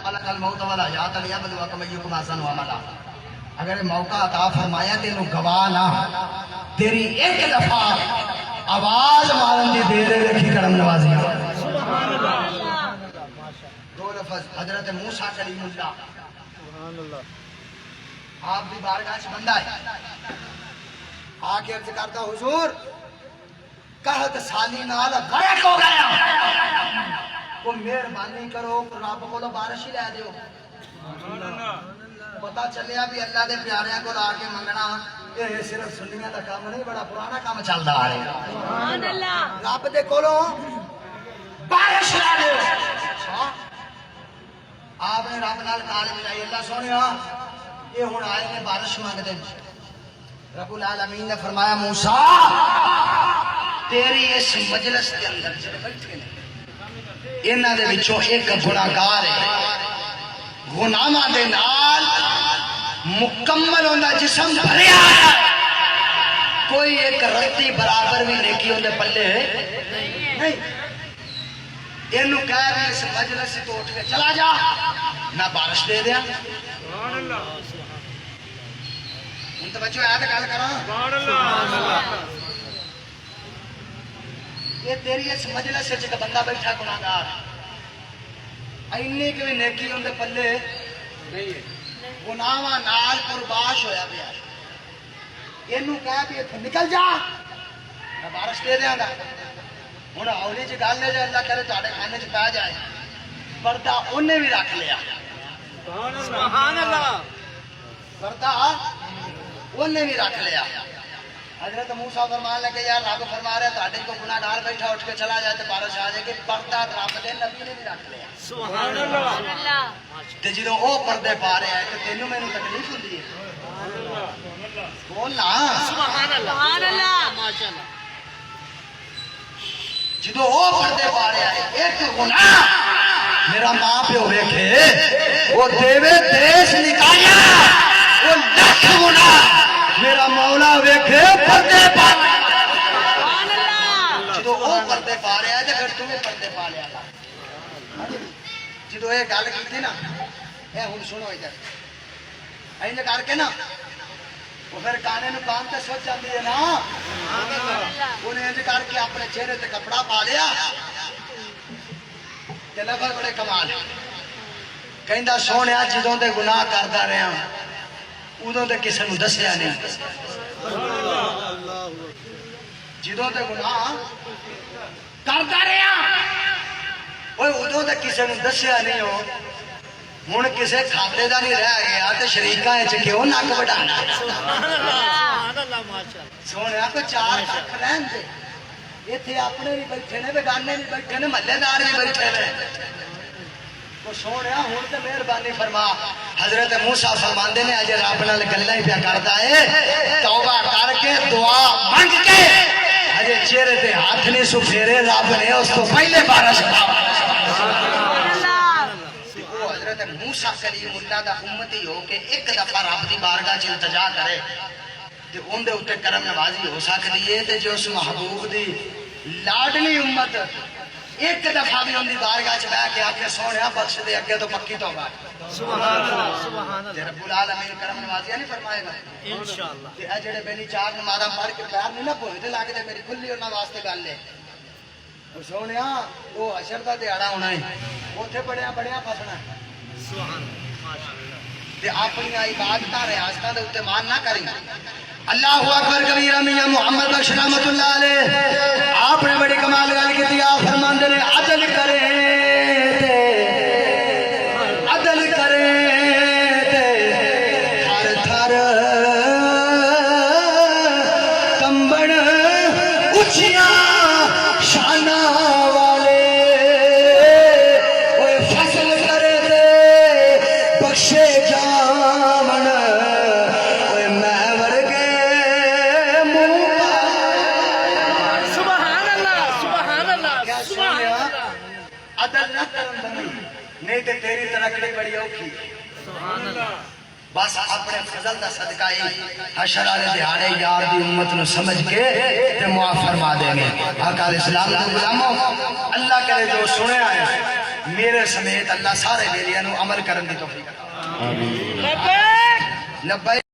خلق الموت والحیات لیبلوکم ایکم احسن عملا. اگر موقع عطا فرمایا تینوں گواہ نہ تیری ایک دفعہ آواز مارن دی دیر رکھی کرم نوازی. دو لفظ حضرت موسیٰ کلیم اللہ آپ بھی بارگاہ سے بندہ ہے آگے عرض کرتا حضور قحط سالی نال غرق ہو گیا کو مہربانی کرو رب کو بارش ہی لے دیو. پتا چلیا بھی اللہ دے پیاریاں کو آ کے منگنا یہ صرف سنیاں دا کام نہیں بڑا پرانا کام چلدا آ رہا. رب دے کولوں بارش لے دیو. آپ نے رب نال تعلق لائی اللہ سونیا یہ ہن آئے نے بارش مانگدے. رب العالمین نے فرمایا موسیٰ تیری اس مجلس کے اندر جب بیٹھے نے انہاں دے وچوں ایک گناہگار ہے گناہاں دے نال مکمل ہوندا جسم بھریا ہے کوئی ایک رتی برابر بھی نیکی ہوندے پلے نہیں. اینو کہہ رہے اس مجلس سے تو اٹھ کے چلا جا میں بارش دے دیا. ان توجہ آیت گل کراں یہ تیری اس مجلس سے بندہ بیٹھا گناہگار اینی کہ نیکی ہوندے پلے گناہاں نال قرباش ہویا پیا. اینو کہہ بھی ایتھوں نکل جا میں بارش دے دیاں گا. ہن اولی جی گل ہے جو اللہ کرے تہاڈے کھانے چ پا جائے پردہ انہیں بھی رکھ لیا. سبحان اللہ. پردہ انہیں بھی رکھ لیا. حضرت موسیٰ فرمان لگے یار رب فرما رہے تہاڈے کو گناہگار بیٹھا اٹھ کے چلا جائے تو بارش آ جائے گی. پردہ رب دے نبی نے بھی رکھ لیا. سبحان اللہ. تے جدوں او پردے پا رہے ہیں تے تینوں مینوں تکلیف ہوندی ہے بول نا سبحان اللہ. سبحان اللہ ماشاءاللہ. جدو وہ پردے پا رہے ہیں ایک گناہ میرا ماں پیو ویکھے وہ دیوے دیش نکایا وہ لکھ گناہ میرا مولا ویکھے پردے پا جدو وہ پردے پا رہے ہیں تو پھر تمہیں پردے پا لیا. جدو یہ گل کی نا اے ہن سنو ادھر اینج کر کے نا وہ پھر کانے نو کان تے سوچ جاندی ہے نا انہیں انج کر کے اپنے چہرے تے کپڑا پا لیا تے لفظ بڑے کمال کہندا سونیا جدوں دے گناہ کردا رہیا ادوں تے کسے نوں دسیا نہیں. جدوں تے گناہ کردا رہیا اوے ادوں تے کسے نوں دسیا نہیں ہو. ہن کسے کھاتے دا نہیں رہ گیا تے شریکاں وچ کیوں نک وڈانا. سونیا کو چار کھ رہن دے ایتھے اپنے بھی بیٹھے نے بیگانے بھی بیٹھے نے محلے دار بھی بیٹھے نے. تو سونیا ہن تے مہربانی فرما. حضرت موسیٰ فرماندے نے اجے رب نال گلاں ہی پیا کردا ہے توبہ کر کے دعا منگ کے اجے چہرے تے ہاتھ نہیں سو پھیرے رب نے اس تو پہلے بارش حضرت موسیٰ کلیم اللہ دا امتی ہو کے ایک دفعہ رب دی بارگاہ چ التجا کرے تے اون دے اوتے کرم نوازی ہو سکدی ہے. تے جو اس محبوب دی لاڈلی امت ایک دفعہ بھی ان دی بارگاہ چ بیٹھ کے آکھے سونیا بخش دے اگے تو پکی توبہ. سبحان اللہ سبحان اللہ. تے رب العالمین کرم نوازی نہیں فرمائے گا انشاءاللہ. تے اے جڑے بیلی چار نمازاں پڑھ کے پیر نہیں نہ پوئے تے لگ دے میری کھلی انہاں واسطے گل ہے. سونیا وہ حشر دا دیہاڑا ہونا ہے اوتھے بڑیا بڑیا پھسنا سبحان اللہ. اپنی عبادتاں ریاستاں دے اوتے مان نہ کری. اللہ اکبر کبیرہ میاں محمد بخش رحمت اللہ علیہ آپ نے بڑی کمال گل کی. آپ فرماندے نے عدل کرے عدل کرے تھر تھر کمبن اچھیاں شانہ والے وہ فصل کرے دے بخشے جامن وہ میں ورگے موبا. سبحان اللہ سبحان اللہ. کیا سونیا عدل نہ کرن نہیں تے تیری ترقی بڑی اوکھی. سبحان اللہ. بس اپنے فضل دا صدقہ ہی حشر والے دیہاڑے یار دی امت نو سمجھ کے تے معاف فرما دیں گے. آقا اسلام دے غلاموں اللہ کرے جو سنے آئے میرے سمیت اللہ سارے بیلیاں نو عمل کرن دی توفیق عطا آمین لبیک